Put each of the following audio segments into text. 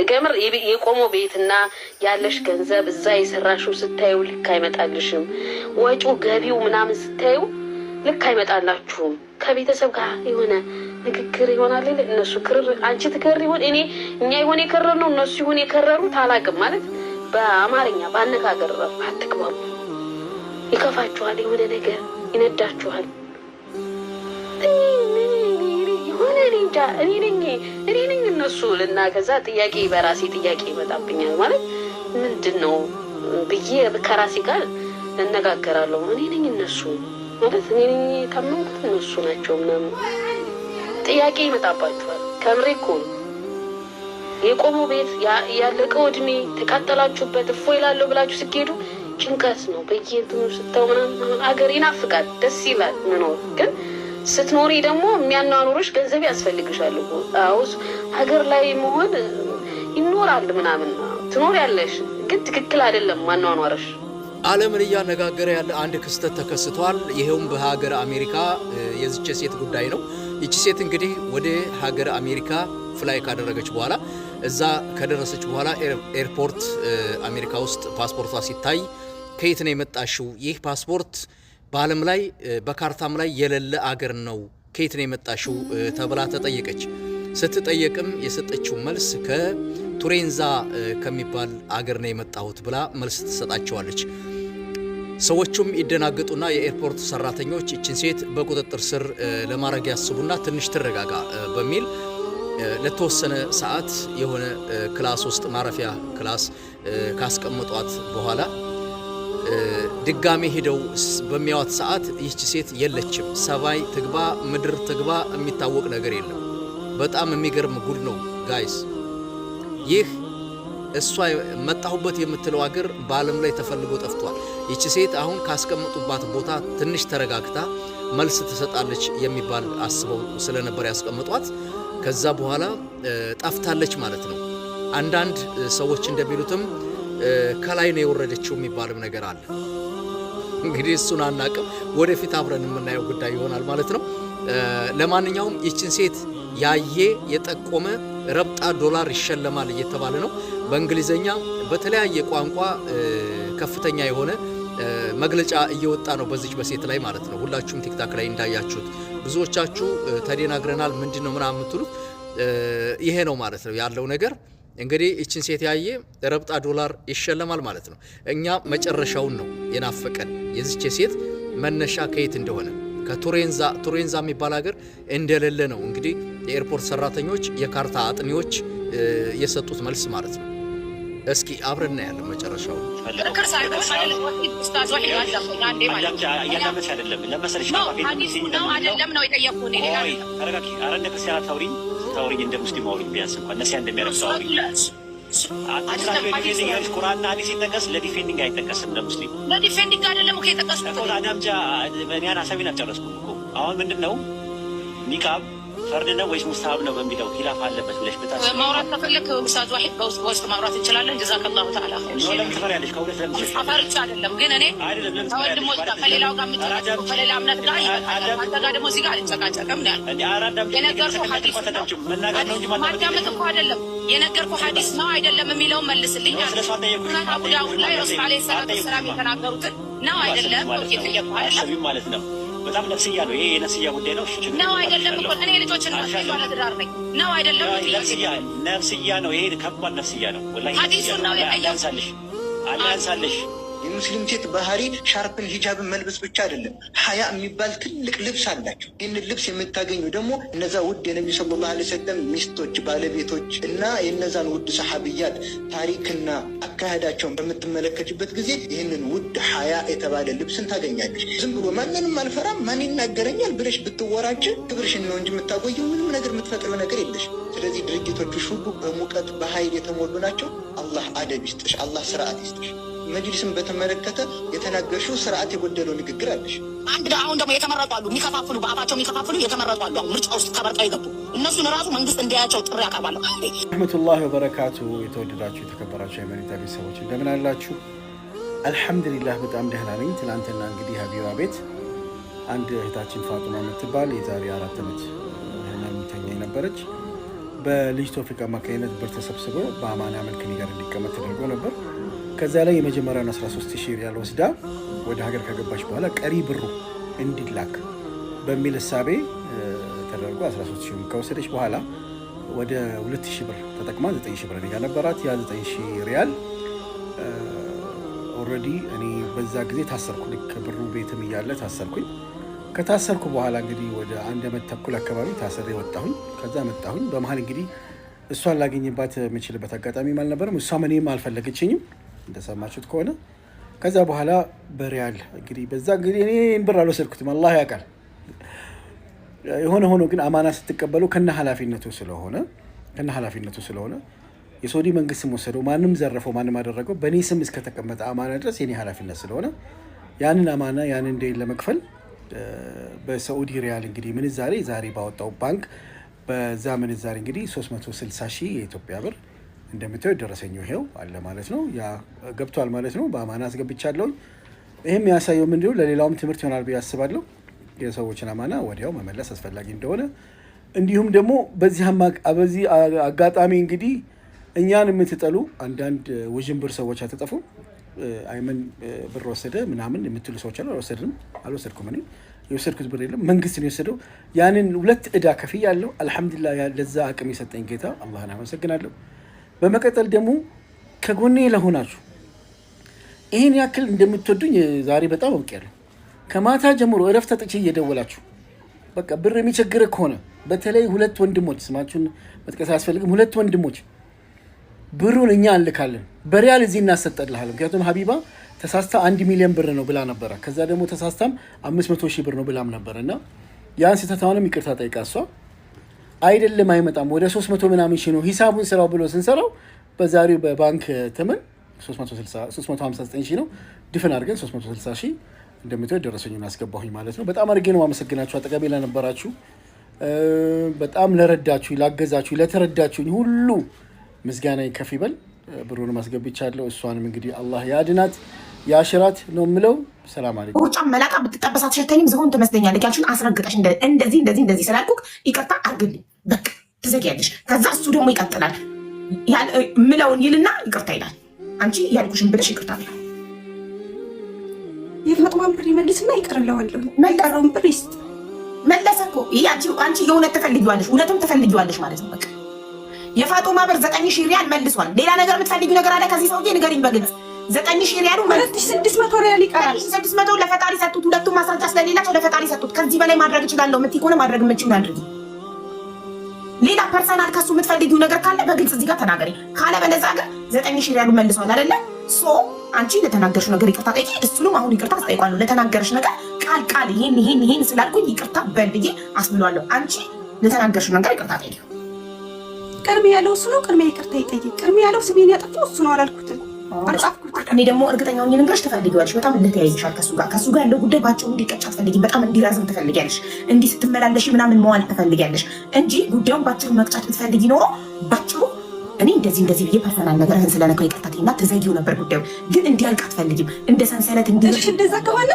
ገምር የቆሞ ቤትና ያለሽ ገንዘብ እዛ የሰራሽው ስታዩ ልክ አይመጣልሽም። ወጪው ገቢው ምናምን ስታዩ ልክ አይመጣላችሁም። ከቤተሰብ ጋር የሆነ ንግግር ይሆናል። እነሱ ክርር አንቺ ትከር ይሆን እኛ ይሆን የከረር ነው እነሱ ይሆን የከረሩት አላውቅም። ማለት በአማርኛ ባነጋገር አትግባቡ። ይከፋችኋል፣ የሆነ ነገር ይነዳችኋል። የሆነ እኔ ነኝ እነሱ ልና ከዛ ጥያቄ በራሴ ጥያቄ ይመጣብኛል። ማለት ምንድን ነው ብዬ ከራሴ ጋር እነጋገራለሁ። እኔ ነኝ እነሱ ማለት እኔ ነኝ የታመንኩት እነሱ ናቸው ምናምን ጥያቄ ይመጣባችኋል። ከምሬ እኮ ነው። የቆሙ ቤት ያለቀው እድሜ ተቃጠላችሁበት እፎ ይላለሁ ብላችሁ ስትሄዱ ጭንቀት ነው። በየእንትኑ ስተው ምናምን አገር ይናፍቃል፣ ደስ ይላል መኖር። ግን ስትኖሪ ደግሞ የሚያኗኑርሽ ገንዘብ ያስፈልግሻል እኮ። አውስ ሀገር ላይ መሆን ይኖራል ምናምን ትኖር ያለሽ ግን ትክክል አይደለም ማኗኗርሽ። ዓለምን እያነጋገረ ያለ አንድ ክስተት ተከስቷል። ይሄውም በሀገር አሜሪካ የዚች ሴት ጉዳይ ነው። ይቺ ሴት እንግዲህ ወደ ሀገር አሜሪካ ፍላይ ካደረገች በኋላ እዛ ከደረሰች በኋላ ኤርፖርት አሜሪካ ውስጥ ፓስፖርቷ ሲታይ ከየት ነው የመጣሽው? ይህ ፓስፖርት በዓለም ላይ በካርታም ላይ የሌለ አገር ነው፣ ከየት ነው የመጣሽው ተብላ ተጠየቀች። ስትጠየቅም የሰጠችው መልስ ከቱሬንዛ ከሚባል አገር ነው የመጣሁት ብላ መልስ ትሰጣቸዋለች። ሰዎቹም ይደናገጡና የኤርፖርት ሰራተኞች እችን ሴት በቁጥጥር ስር ለማድረግ ያስቡና ትንሽ ትረጋጋ በሚል ለተወሰነ ሰዓት የሆነ ክላስ ውስጥ ማረፊያ ክላስ ካስቀመጧት በኋላ ድጋሜ ሄደው በሚያዋት ሰዓት ይህች ሴት የለችም። ሰማይ ትግባ ምድር ትግባ የሚታወቅ ነገር የለም። በጣም የሚገርም ጉድ ነው ጋይስ። ይህ እሷ መጣሁበት የምትለው አገር በዓለም ላይ ተፈልጎ ጠፍቷል። ይህች ሴት አሁን ካስቀመጡባት ቦታ ትንሽ ተረጋግታ መልስ ትሰጣለች የሚባል አስበው ስለነበር ያስቀመጧት። ከዛ በኋላ ጠፍታለች ማለት ነው። አንዳንድ ሰዎች እንደሚሉትም ከላይ ነው የወረደችው የሚባልም ነገር አለ። እንግዲህ እሱን አናቅም፣ ወደፊት አብረን የምናየው ጉዳይ ይሆናል ማለት ነው። ለማንኛውም ይችን ሴት ያየ የጠቆመ ረብጣ ዶላር ይሸለማል እየተባለ ነው። በእንግሊዘኛ በተለያየ ቋንቋ ከፍተኛ የሆነ መግለጫ እየወጣ ነው በዚች በሴት ላይ ማለት ነው። ሁላችሁም ቲክታክ ላይ እንዳያችሁት ብዙዎቻችሁ ተደናግረናል ምንድነው ምናምን የምትሉት ይሄ ነው ማለት ነው ያለው ነገር። እንግዲህ እችን ሴት ያየ ረብጣ ዶላር ይሸለማል ማለት ነው። እኛ መጨረሻውን ነው የናፈቀን የዚች ሴት መነሻ ከየት እንደሆነ ከቱሬንዛ የሚባል ሀገር እንደሌለ ነው እንግዲህ የኤርፖርት ሰራተኞች የካርታ አጥኚዎች የሰጡት መልስ ማለት ነው። እስኪ አብረን ያለው መጨረሻው ታውሪኝ እንደ ሙስሊም አውሪኝ ቢያንስ እንኳን ነሲያ እንደሚያረጋው አውሪኝ። ቁርአንና ሐዲስ ይጠቀስ ለዲፌንዲንግ አይጠቀስም። ለሙስሊም ለዲፌንዲንግ አይደለም እኮ የጠቀስኩት እኮ አዳምጃ በእኔን ሐሳቤን አልጨረስኩም እኮ። አሁን ምንድነው ኒቃብ ፈርድ ነው ወይስ ሙስታሀብ ነው በሚለው ኺላፍ አለበት ብለሽ ብታስቢ ማውራት ከፈለክ ኡስታዝ ዋሂድ በውስጥ ማውራት እንችላለን። ጀዛከላሁ ተዓላ ኸይር። ለምን ትፈሪያለሽ? ከሁለት ለምን አፈርቻ አይደለም ግን እኔ ወንድሞች ጋር ከሌላው ጋር የምትጨቃጨቁ ከሌላ እምነት ጋር አንተ ጋር ደግሞ እዚህ ጋር አልጨቃጨቅም ነው ያልኩት። የነገርኩህ ሐዲስ ማዳመጥ እኮ አይደለም የነገርኩህ ሐዲስ ነው አይደለም የሚለውን መልስልኝ። አቡ ዳውድ ላይ ረሱል ዓለይሂ ሰላቱ ወሰላም የተናገሩትን ነው አይደለም እየጠየቅኩህ አይደለም ማለት ነው። በጣም ነፍስያ ነው ይሄ የነፍስያ ጉዳይ ነው። ነው አይደለም እኮ እኔ ልጆችን ማስፈራራት ዳር ነኝ ነው አይደለም ነፍስያ ነው ይሄ ከባድ ነፍስያ ነው። ወላሂ ሐዲሱን ነው ያንሳልሽ አላንሳልሽ። የሙስሊም ሴት ባህሪ ሻርፕን ሂጃብን መልበስ ብቻ አይደለም፣ ሀያ የሚባል ትልቅ ልብስ አላቸው። ይህንን ልብስ የምታገኙ ደግሞ እነዛ ውድ የነቢዩ ሰለላሁ ዐለይሂ ወሰለም ሚስቶች፣ ባለቤቶች እና የነዛን ውድ ሰሓብያት ታሪክና አካሄዳቸውን በምትመለከትበት ጊዜ ይህንን ውድ ሀያ የተባለ ልብስን ታገኛለች። ዝም ብሎ ማንንም አልፈራም ማን ይናገረኛል ብለሽ ብትወራጭ ክብርሽን ነው እንጂ የምታቆየው ምንም ነገር የምትፈጥረው ነገር የለሽ። ስለዚህ ድርጊቶችሽ ሁሉ በሙቀት በኃይል የተሞሉ ናቸው። አላህ አደብ ይስጥሽ፣ አላህ ስርዓት ይስጥሽ። መጅሊስን በተመለከተ የተናገርሽው ስርዓት የጎደለው ንግግር አለሽ። አንድ አሁን ደግሞ የተመረጡ አሉ የሚከፋፍሉ በአፋቸው የሚከፋፍሉ የተመረጡ አሉ። ምርጫ ውስጥ ተመርጠው የገቡ እነሱን ራሱ መንግስት እንዲያያቸው ጥሪ አቀርባለሁ። ረህመቱላሂ ወበረካቱ። የተወደዳችሁ የተከበራችሁ የመኒታ ቤተሰቦች እንደምን አላችሁ? አልሐምዱሊላህ በጣም ደህና ነኝ። ትናንትና እንግዲህ ሀቢባ ቤት አንድ እህታችን ፋጡማ የምትባል የዛሬ 4 ዓመት ህመምተኛ ነበረች። በልጅ ቶፊቅ አማካኝነት ብር ተሰብስቦ በአማና መልክ እኔ ጋር እንዲቀመጥ ተደርጎ ነበር። ከዛ ላይ የመጀመሪያውን 13000 ሪያል ወስዳ ወደ ሀገር ከገባች በኋላ ቀሪ ብሩ እንዲላክ በሚል እሳቤ ተደርጎ 13000 ከወሰደች በኋላ ወደ 2000 ብር ተጠቅማ 9000 ብር እኔ ጋር ነበራት። ያ 9000 ሪያል ኦልሬዲ እኔ በዛ ጊዜ ታሰርኩ። ልክ ብሩ ቤትም እያለ ታሰርኩኝ። ከታሰርኩ በኋላ እንግዲህ ወደ 1 ዓመት ተኩል አካባቢ ታሰሬ ወጣሁኝ። ከዛ መጣሁኝ። በመሀል እንግዲህ እሷን ላገኝባት የምችልበት አጋጣሚም አልነበረም። እሷም እኔም አልፈለገችኝም እንደሰማችሁት ከሆነ። ከዛ በኋላ በሪያል እንግዲህ በዛ እንግዲህ እኔ ብር አልወሰድኩትም፣ አላህ ያውቃል። የሆነ ሆኖ ግን አማና ስትቀበሉ ከነ ኃላፊነቱ ስለሆነ የሳውዲ መንግስትም ወሰደው፣ ማንም ዘረፈው፣ ማንም አደረገው፣ በእኔ ስም እስከተቀመጠ አማና ድረስ የኔ ኃላፊነት ስለሆነ ያንን አማና ያንን ደይን ለመክፈል በሳውዲ ሪያል እንግዲህ ምንዛሬ ዛሬ ባወጣው ባንክ በዛ ምንዛሬ እንግዲህ 360,000 የኢትዮጵያ ብር እንደምታዩት ደረሰኝ ይሄው አለ ማለት ነው። ያ ገብቷል ማለት ነው። በአማና አስገብቻለሁ። ይሄም ያሳየው ምንድነው ለሌላውም ትምህርት ይሆናል ብዬ አስባለሁ። የሰዎችን አማና ወዲያው መመለስ አስፈላጊ እንደሆነ፣ እንዲሁም ደግሞ በዚህ አጋጣሚ እንግዲህ እኛን የምትጠሉ አንዳንድ ውዥንብር ሰዎች አትጠፉ። አይመን ብር ወሰደ ምናምን የምትሉ ሰዎች አሉ። አልወሰድኩም። እኔ የወሰድኩት ብር የለም፣ መንግስት ነው የወሰደው። ያንን 2 ዕዳ ከፍያለሁ። አልሐምዱሊላህ ለዛ አቅም የሰጠኝ ጌታ አላህን አመሰግናለሁ። በመቀጠል ደግሞ ከጎኔ ለሆናችሁ ይህን ያክል እንደምትወዱኝ ዛሬ በጣም አውቄያለሁ። ከማታ ጀምሮ እረፍት አጥቼ እየደወላችሁ በቃ ብር የሚቸግርህ ከሆነ በተለይ 2 ወንድሞች ስማችሁን መጥቀስ አያስፈልግም፣ 2 ወንድሞች ብሩን እኛ እንልካለን በሪያል እዚህ እናሰጠልሃል። ምክንያቱም ሀቢባ ተሳስታ 1 ሚሊዮን ብር ነው ብላ ነበረ። ከዛ ደግሞ ተሳስታም 500,000 ብር ነው ብላም ነበር እና ያን ስህተቷንም ይቅርታ ጠይቃ እሷ አይደለም አይመጣም ወደ 300 ምናምን ሺህ ነው ሂሳቡን ስራው ብሎ ስንሰራው በዛሬው በባንክ ተመን 359 ሺህ ነው ድፍን አድርገን 360 ሺህ እንደምታዩት ደረሰኙን አስገባሁኝ ማለት ነው። በጣም አድርጌ ነው ማመሰግናችሁ አጠገቤ ለነበራችሁ፣ በጣም ለረዳችሁ፣ ላገዛችሁ፣ ለተረዳችሁኝ ሁሉ ምስጋና ከፍ ይበል። ብሩንም አስገብቻለሁ። እሷንም እንግዲህ አላህ ያድናት ያሽራት ነው የምለው። ሰላም አለይኩም። ቦርጫም መላጣ ብትጠበሳት ሸተኝም ዝሆን ትመስለኛለች ያልሽን አስረግጠሽ እንደዚህ ስላልኩክ ይቅርታ አድርግልኝ በቃ ትዘጊያለሽ። ከዛ እሱ ደግሞ ይቀጥላል ምለውን ይልና ይቅርታ ይላል። አንቺ ያልኩሽን ብለሽ ይቅርታ ብላ የፋጡማን ብር ይመልስና ይቀርለዋለሁ። መቀረውን ብር ይስጥ። መለሰ እኮ ይሄ አንቺ የእውነት ትፈልጊዋለሽ፣ እውነትም ትፈልጊዋለሽ ማለት ነው። በቃ የፋጡማ ብር 9,000 ሪያል መልሷል። ሌላ ነገር የምትፈልጊው ነገር አለ ከዚህ ሰውዬ ንገሪኝ በግልጽ። 9,000 ሪያሉ 2,600 ሪያል ይቀራል። 600 ለፈጣሪ ሰጡት። ሁለቱም ማስረጃ ስለሌላቸው ለፈጣሪ ሰጡት። ከዚህ በላይ ማድረግ እችላለሁ የምትይ ከሆነ ማድረግ የምትችይው አድርጊ። ሌላ ፐርሰናል ከሱ የምትፈልጊው ነገር ካለ በግልጽ እዚህ ጋር ተናገሪ። ካለ በለዛ ግን 9,000 ሪያሉ መልሷል አይደለ? ሶ አንቺ ለተናገርሽ ነገር ይቅርታ ጠይቂ። እሱንም አሁን ይቅርታ አስጠይቋለሁ። ለተናገርሽ ነገር ቃል ይሄን ስላልኩኝ ይቅርታ በል ብዬ አስብሏለሁ። አንቺ ለተናገርሽ ነገር ይቅርታ ጠይቂ። ቅድሜ ያለው እሱ ነው። ቅድሜ ይቅርታ ይጠይቅ። ቅድሜ ያለው ስሜን ያጠፋው እሱ ነው አላልኩትም፣ አልጻፍኩትም። እኔ ደግሞ እርግጠኛውን ልንገርሽ ትፈልጊዋለሽ። በጣም እንተያይሻል ከሱ ጋር ያለው ጉዳይ ባጭሩ እንዲቀጭ አትፈልጊም። በጣም እንዲራዝም ትፈልጊያለሽ። እንዲህ ስትመላለሽ ምናምን መዋል ትፈልጊያለሽ እንጂ ጉዳዩን ባጭሩ መቅጫት ብትፈልጊ ኖሮ ባጭሩ እኔ እንደዚህ ብዬ ፐርሰናል ነገር ስለነካው ይቅርታና ተዘጊው ነበር። ጉዳዩ ግን እንዲያልቅ አትፈልጊም። እንደ ሰንሰለት እሺ፣ እንደዛ ከሆነ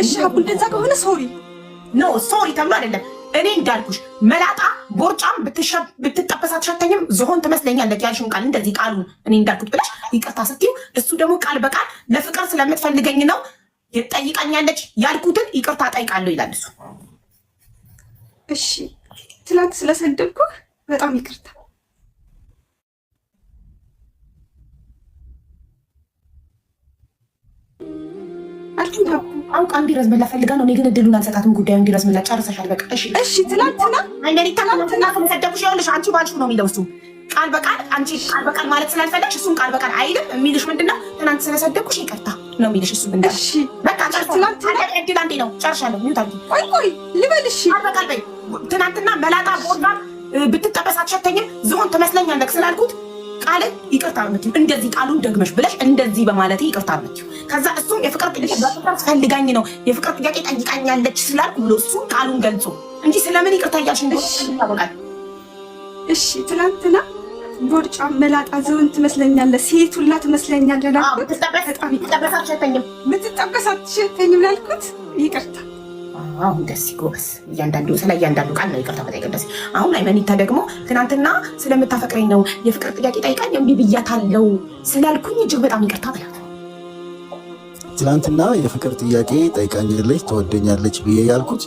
እሺ፣ አቡ እንደዛ ከሆነ ሶሪ ተብሎ አይደለም። እኔ እንዳልኩሽ መላጣ ቦርጫም ብትጠበሳት ሸተኝም ዝሆን ትመስለኛለች ያልሽውን ቃል እንደዚህ ቃሉን እኔ እንዳልኩት ብለሽ ይቅርታ ስትይው እሱ ደግሞ ቃል በቃል ለፍቅር ስለምትፈልገኝ ነው ጠይቃኛለች ያልኩትን ይቅርታ ጠይቃለሁ ይላል እሱ። እሺ፣ ትናንት ስለሰደብኩህ በጣም ይቅርታ። አውቃ እንዲረዝምላት ፈልጋ ነው። እኔ ግን እድሉን አልሰጣትም። ጉዳዩ እንዲረዝምላት ጨርሰሻል። በቃ እሺ። ትናንትና ከመሰደብኩሽ ይኸውልሽ አንቺ ባልሽው ነው የሚለው እሱ ቃል በቃል አንቺ ቃል በቃል ማለት ስላልፈለግሽ እሱን ቃል በቃል አይልም። የሚልሽ ምንድነው ትናንት ስለሰደብኩሽ ይቅርታ ነው የሚልሽ እሱ። እሺ በቃ ትናንትና እድል አንዴ ነው ጨርሻለሁ። ሚውት አድርጊ። ቆይ ልበል። እሺ ቃል በቃል በይ። ትናንትና መላጣ ቦርዳ ብትጠበስ አትሸተኝም ዝሆን ትመስለኛለህ ስላልኩት ቃል ይቅርታ አልመችም። እንደዚህ ቃሉን ደግመሽ ብለሽ እንደዚህ በማለት ይቅርታ አልመችም። ከዛ እሱም የፍቅር ጥያቄ ፈልጋኝ ነው የፍቅር ጥያቄ ጠይቃኛለች ስላልኩ ብሎ እሱ ቃሉን ገልጾ እንጂ ስለምን ይቅርታ እያልሽ ይታወቃል። እሺ ትናንትና ቦርጫ መላጣ ዝሆን ትመስለኛለህ፣ ሴት ሁላ ትመስለኛለህ። ምትጠበስ አትሸተኝም ላልኩት ይቅርታ አሁን ደስ ይጎበስ እያንዳንዱ ስለ እያንዳንዱ ቃል ነው ይቅርታ መጠየቅ ደስ። አሁን አይመኒታ ደግሞ ትናንትና ስለምታፈቅረኝ ነው የፍቅር ጥያቄ ጠይቃኝ እምቢ ብያታለሁ ስላልኩኝ እጅግ በጣም ይቅርታ ብላት። ትናንትና የፍቅር ጥያቄ ጠይቃኛለች ትወደኛለች ብዬ ያልኩት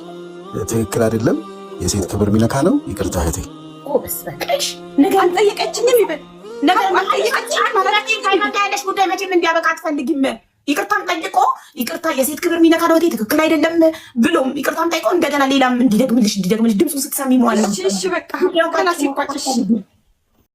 ትክክል አይደለም፣ የሴት ክብር ሚነካ ነው። ይቅርታ እህቴ። ጎበስ በቃሽ። ነገር አልጠየቀችኝም ይበል ነገር አልጠየቀችኝም ማለት ያለሽ ጉዳይ መቼም እንዲያበቃ አትፈልጊም። ይቅርታም ጠይቆ ይቅርታ የሴት ክብር ሚነካ ነው ትክክል አይደለም ብሎም ይቅርታም ጠይቆ እንደገና ሌላም እንዲደግምልሽ ድምፁን ስትሰሚ መዋል ነው። እሺ በቃ